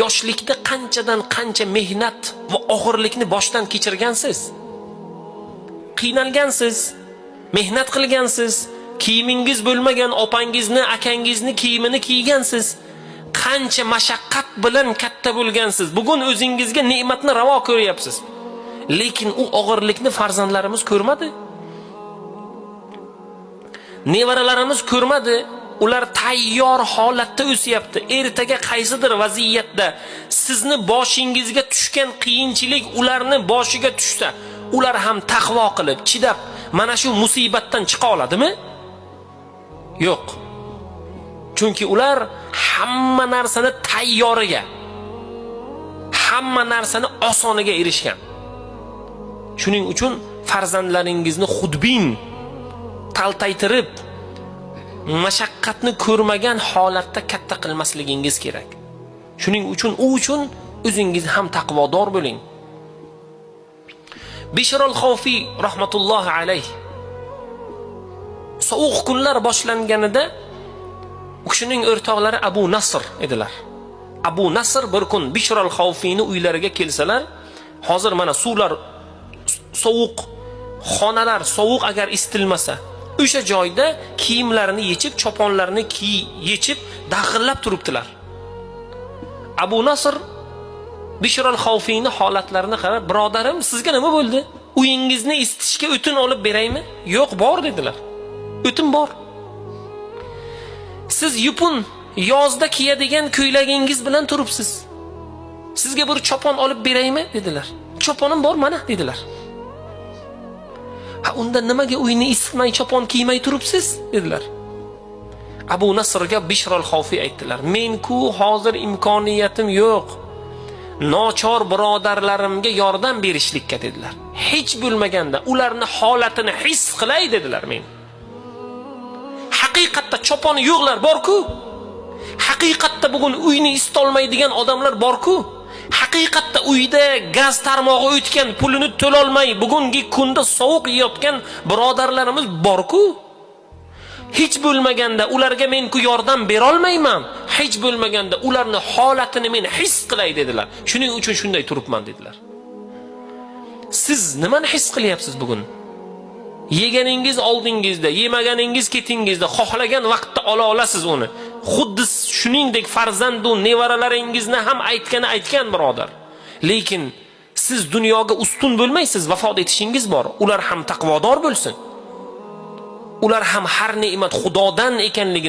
yoshlikda qanchadan qancha mehnat va og'irlikni boshdan kechirgansiz. Qiynalgansiz, mehnat qilgansiz, kiyimingiz bo'lmagan opangizni, akangizni kiyimini kiygansiz. Qancha mashaqqat bilan katta bo'lgansiz. Bugun o'zingizga ne'matni ravo ko'ryapsiz. Lekin u og'irlikni farzandlarimiz ko'rmadi. Nevaralarimiz ko'rmadi. Ular tayyor holatda o'syapti. Ertaga qaysidir vaziyatda sizni boshingizga tushgan qiyinchilik ularni boshiga tushsa, ular ham taqvo qilib, chidab, mana shu musibatdan chiqa oladimi? Yo'q. Chunki ular hamma narsani tayyoriga, hamma narsani osoniga erishgan. Shuning uchun farzandlaringizni xudbin taltaytirib, mashaqqatni ko'rmagan holatda katta qilmasligingiz kerak. Shuning uchun o'zingiz ham taqvodor bo'ling. Bishr al-Xawfi rahmatullohi alayh sovuq kunlar boshlanganida u kishining o'rtoqlari Abu Nasr edilar. Abu Nasr bir kun Bishr al-Xawfini uylariga kelsalar, hozir mana suvlar sovuq, xonalar sovuq agar isitilmasa, o'sha joyda kiyimlarini yechib, choponlarini yechib, dag'illab turibdilar. Abu Nasr Bishr al-Xawfini holatlarini qarab, "Birodarim, sizga nima bo'ldi? Uyingizni isitishga o'tin olib beraymi?" "Yo'q, bor" dedilar. "O'tin bor. Siz yupun yozda kiyadigan ko'ylagingiz bilan turibsiz. Sizga bir chopon olib beraymi?" dedilar. "Choponim bor mana" dedilar. "Ha, unda nimaga uyni isitmay chopon kiymay turibsiz?" dedilar. Abu Nasrga Bishr al-Xawfi aytdilar: "Men-ku hozir imkoniyatim yo'q. Nochor birodarlarimga yordam berishlikka" dedilar. "Hech bo'lmaganda ularni holatini his qilay" dedilar men. Haqiqatda choponi yo'qlar bor-ku. Haqiqatda bugun uyni isitolmaydigan odamlar bor-ku. Haqiqatda uyda gaz tarmog'i o'tgan, pulini to'lolmay bugungi kunda sovuq yeyotgan birodarlarimiz bor-ku. Hech bo'lmaganda ularga men-ku yordam bera olmayman. Hech bo'lmaganda ularni holatini men his qilay" dedilar. Shuning uchun shunday turibman dedilar. Siz nimani his qilyapsiz bugun? Yeganingiz oldingizda, yemaganingiz ketingizda, xohlagan vaqtda ola olasiz uni. Xuddi shuningdek farzandu nevaralaringizni ham aytgan birodar. Lekin siz dunyoga ustun bo'lmaysiz, vafot etishingiz bor. Ular ham taqvodor bo'lsin. Ular ham har ne'mat Xudodan ekanligini